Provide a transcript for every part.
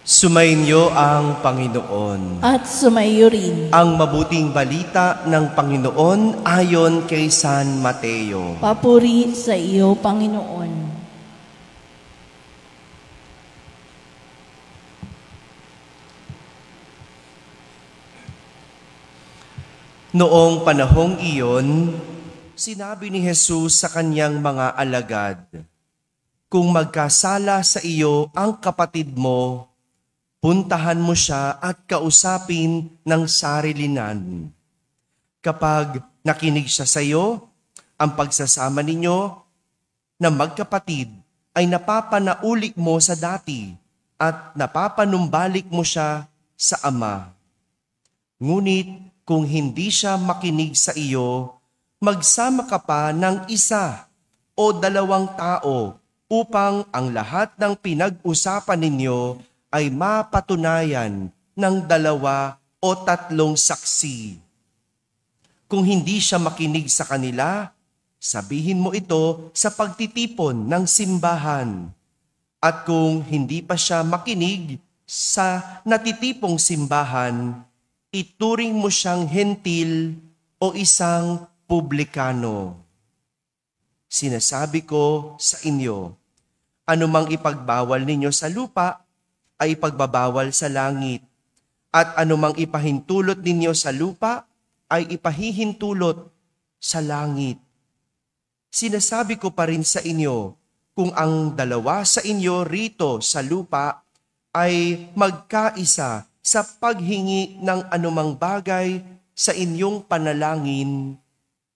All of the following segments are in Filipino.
Sumainyo ang Panginoon. At sumaiyo rin. Ang mabuting balita ng Panginoon ayon kay San Mateo. Papuri sa iyo, Panginoon. Noong panahong iyon, sinabi ni Jesus sa kanyang mga alagad, "Kung magkasala sa iyo ang kapatid mo, puntahan mo siya at kausapin ng sarilinan. Kapag nakinig siya sa iyo, ang pagsasama ninyo na magkapatid ay napapanaulik mo sa dati at napapanumbalik mo siya sa Ama. Ngunit kung hindi siya makinig sa iyo, magsama ka pa ng isa o dalawang tao upang ang lahat ng pinag-usapan ninyo ay mapatunayan ng 2 o 3 saksi. Kung hindi siya makinig sa kanila, sabihin mo ito sa pagtitipon ng simbahan. At kung hindi pa siya makinig sa natitipong simbahan, ituring mo siyang hentil o isang publikano. Sinasabi ko sa inyo, anumang ipagbawal ninyo sa lupa ay ipagbabawal sa langit, at anumang ipahintulot ninyo sa lupa ay ipahihintulot sa langit. Sinasabi ko pa rin sa inyo, kung ang 2 sa inyo rito sa lupa ay magkaisa sa paghingi ng anumang bagay sa inyong panalangin,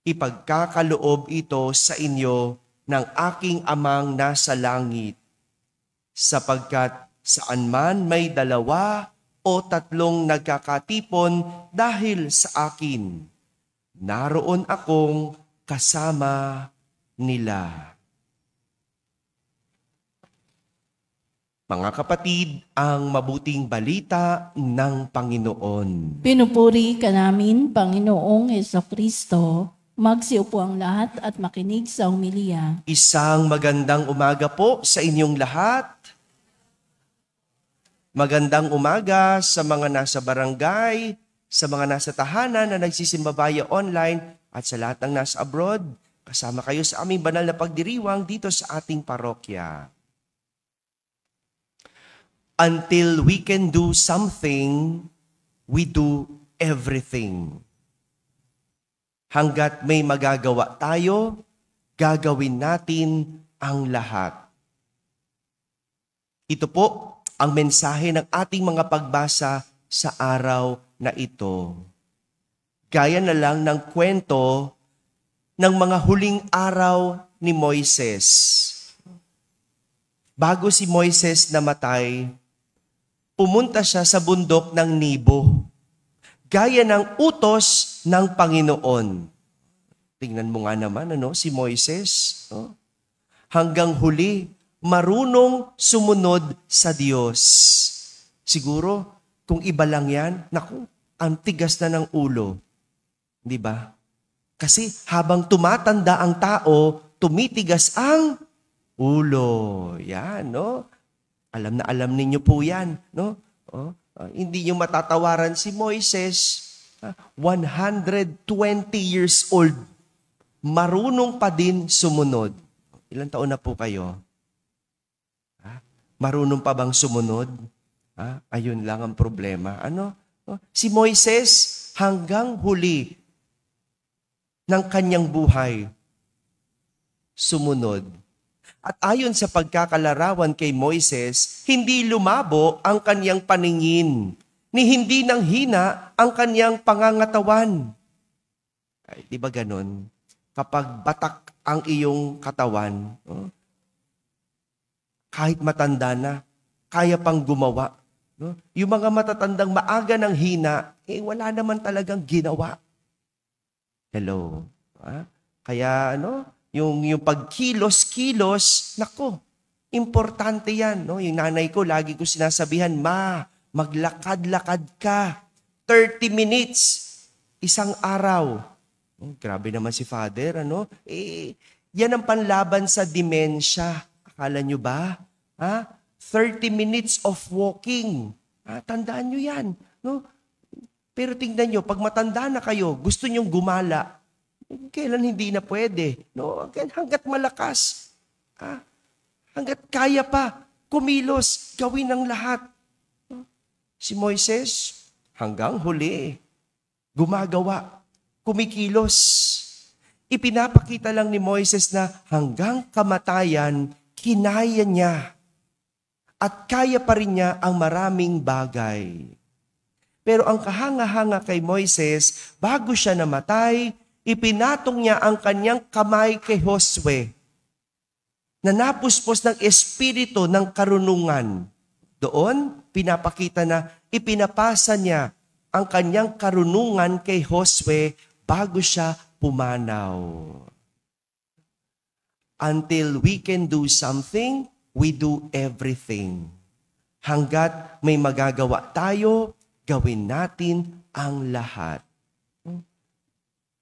ipagkakaloob ito sa inyo ng aking Amang nasa langit. Sapagkat saan man may 2 o 3 nagkakatipon dahil sa akin, naroon akong kasama nila." Mga kapatid, ang mabuting balita ng Panginoon. Pinupuri ka namin, Panginoong Jesucristo. Magsiupo ang lahat at makinig sa homilya. Isang magandang umaga po sa inyong lahat. Magandang umaga sa mga nasa barangay, sa mga nasa tahanan na nagsisimba via online, at sa lahat ng nasa abroad. Kasama kayo sa aming banal na pagdiriwang dito sa ating parokya. Until we can do something, we do everything. Hanggat may magagawa tayo, gagawin natin ang lahat. Ito po ang mensahe ng ating mga pagbasa sa araw na ito. Gaya na lang ng kwento ng mga huling araw ni Moises. Bago si Moises namatay, pumunta siya sa bundok ng Nebo, gaya ng utos ng Panginoon. Tingnan mo nga naman, si Moises, hanggang huli, marunong sumunod sa Diyos. Siguro, kung iba lang yan, naku, ang tigas na ng ulo. Di ba? Kasi habang tumatanda ang tao, tumitigas ang ulo. Yan, no? Alam na alam ninyo po yan, no? Hindi nyo matatawaran si Moises, 120 years old, marunong pa din sumunod. Ilang taon na po kayo? Marunong pa bang sumunod? Ayun lang ang problema. Si Moises hanggang huli ng kanyang buhay, sumunod. At ayon sa pagkakalarawan kay Moises, hindi lumabo ang kanyang paningin, ni hindi nang hina ang kanyang pangangatawan. Ay, di ba ganon? Kapag batak ang iyong katawan, kahit matanda na, kaya pang gumawa. Yung mga matatandang maaga ng hina, wala naman talagang ginawa. Hello? Kaya yung pagkilos-kilos, nako, importante yan. Yung nanay ko, lagi ko sinasabihan, "Ma, maglakad-lakad ka. 30 minutes, isang araw." Grabe naman si Father, Yan ang panlaban sa demensya. Akala nyo ba? 30 minutes of walking. Tandaan nyo yan. No? Pero tingnan nyo, pag matanda na kayo, gusto nyong gumala, kailan hindi na pwede? No? Hanggat malakas. Hanggat kaya pa, kumilos, gawin ang lahat. Si Moises, hanggang huli, gumagawa, kumikilos. Ipinapakita lang ni Moises na hanggang kamatayan, kinaya niya. At kaya pa rin niya ang maraming bagay. Pero ang kahanga-hanga kay Moises, bago siya namatay, ipinatong niya ang kanyang kamay kay Josue na napuspos ng espiritu ng karunungan. Doon, pinapakita na ipinapasa niya ang kanyang karunungan kay Josue bago siya pumanaw. Until we can do something, we do everything. Hanggat may magagawa tayo, gawin natin ang lahat.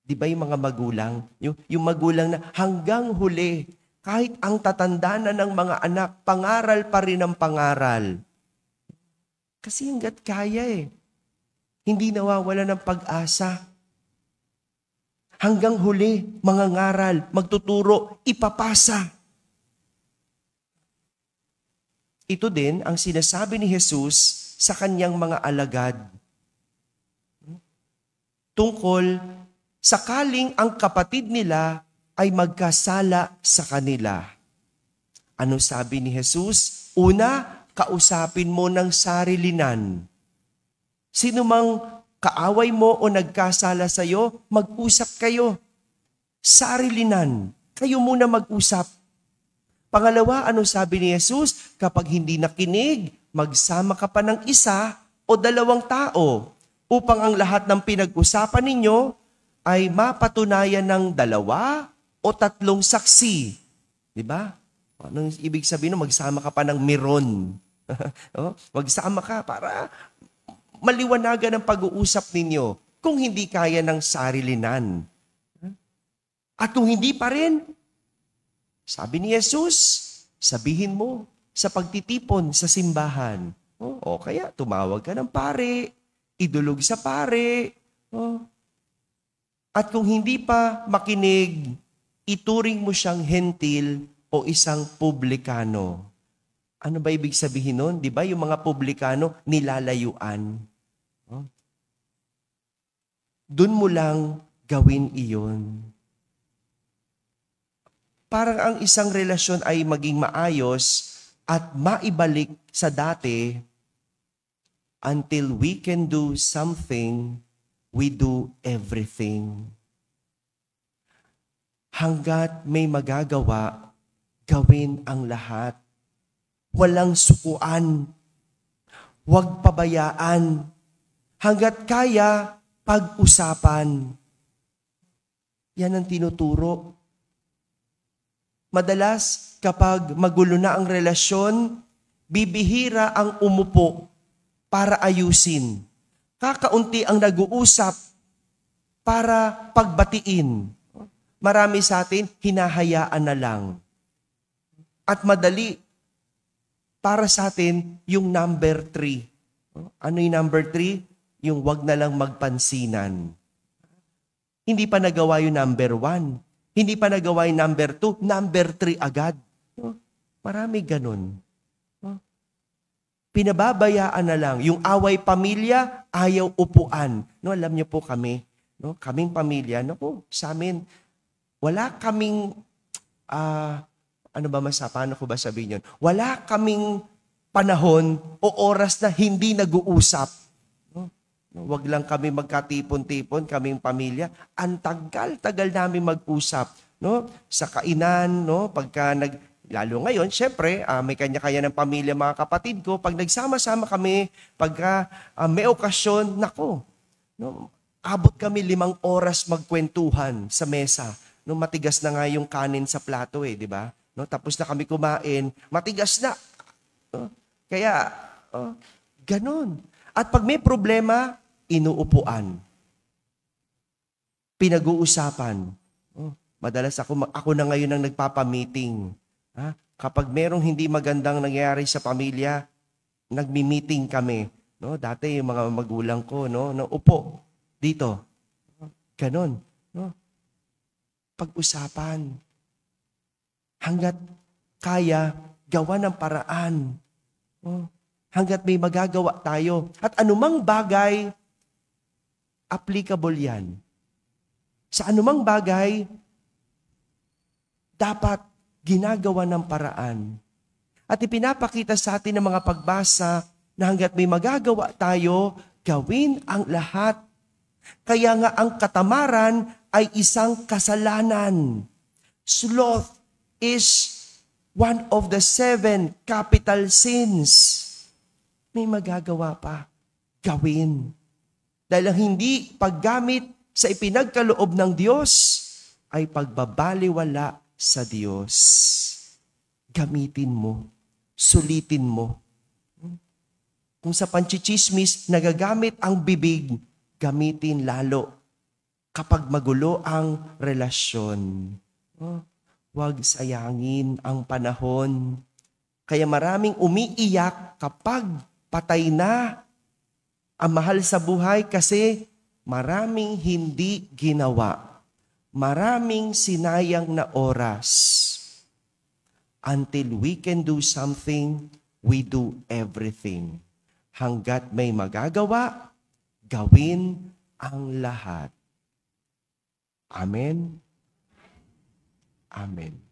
Di ba yung mga magulang? Yung magulang na hanggang huli, kahit ang tatanda na ng mga anak, pangaral pa rin ang pangaral. Kasi hanggat kaya hindi nawawala ng pag-asa. Hanggang huli, mangangaral, magtuturo, ipapasa. Ito din ang sinasabi ni Jesus sa kanyang mga alagad. Tungkol sakaling ang kapatid nila ay magkasala sa kanila. Ano sabi ni Jesus? Una, kausapin mo ng sarilinan. Sino mang kaaway mo o nagkasala sa iyo, mag-usap kayo. Sarilinan. Kayo muna mag-usap. Pangalawa, ano sabi ni Jesus? Kapag hindi nakinig, magsama ka pa ng isa o dalawang tao upang ang lahat ng pinag-usapan ninyo ay mapatunayan ng 2 o 3 saksi. Di ba? Anong ibig sabihin? Magsama ka pa ng meron. Magsama ka para maliwanagan ang pag-uusap ninyo kung hindi kaya ng sarilinan. At kung hindi pa rin, sabi ni Jesus, sabihin mo sa pagtitipon sa simbahan. O kaya tumawag ka ng pare, idulog sa pare. At kung hindi pa makinig, ituring mo siyang hentil o isang publikano. Ano ba ibig sabihin nun? Di ba yung mga publikano nilalayuan? Doon mo lang gawin iyon. Parang ang isang relasyon ay maging maayos at maibalik sa dati until we can do something, we do everything. Hanggat may magagawa, gawin ang lahat. Walang sukuan. Huwag pabayaan. Hanggat kaya, pag-usapan. Yan ang tinuturo. Madalas, kapag magulo na ang relasyon, bibihira ang umupo para ayusin. Kakaunti ang nag-uusap para pagbatiin. Marami sa atin, hinahayaan na lang. At madali, para sa atin, yung number 3. Ano yung number 3? Yung wag na lang magpansinan. Hindi pa nagawa yung number 1. Hindi pa nagawa yung number 2. Number 3 agad. Marami ganun. Pinababayaan na lang. Yung away pamilya, ayaw upuan. Alam niyo po kami, kaming pamilya, sa amin, wala kaming, paano ko ba sabihin yun? Wala kaming panahon o oras na hindi nag-uusap. Wag lang kami magkatipon-tipon, kaming pamilya. Ang tagal-tagal namin mag-usap. Sa kainan, pagka lalo ngayon, syempre, may kanya-kanya ng pamilya, mga kapatid ko. Pag nagsama-sama kami, pagka may okasyon, abot kami 5 oras magkwentuhan sa mesa. Matigas na nga yung kanin sa plato di ba? Tapos na kami kumain, matigas na. Kaya, ganon. At pag may problema, inuupuan. Pinag-uusapan. Madalas ako na ngayon ang nagpapamiting. Kapag merong hindi magandang nangyayari sa pamilya, nagmi-meeting kami. No? Dati yung mga magulang ko, no? Upo, dito. Ganon. No? Pag-usapan. Hanggat kaya, gawa ng paraan. No? Hanggat may magagawa tayo. At anumang bagay, applicable yan. Sa anumang bagay, dapat ginagawa ng paraan. At ipinapakita sa atin ng mga pagbasa na hanggat may magagawa tayo, gawin ang lahat. Kaya nga ang katamaran ay isang kasalanan. Sloth is one of the 7 capital sins. May magagawa pa. Gawin. Dahil ang hindi paggamit sa ipinagkaloob ng Diyos ay pagbabaliwala sa Diyos. Gamitin mo. Sulitin mo. Kung sa panchichismis, nagagamit ang bibig, gamitin lalo. Kapag magulo ang relasyon, huwag sayangin ang panahon. Kaya maraming umiiyak kapag patay na ang mahal sa buhay kasi maraming hindi ginawa. Maraming sinayang na oras. Until we can do something, we do everything. Hanggat may magagawa, gawin ang lahat. Amen. Amen.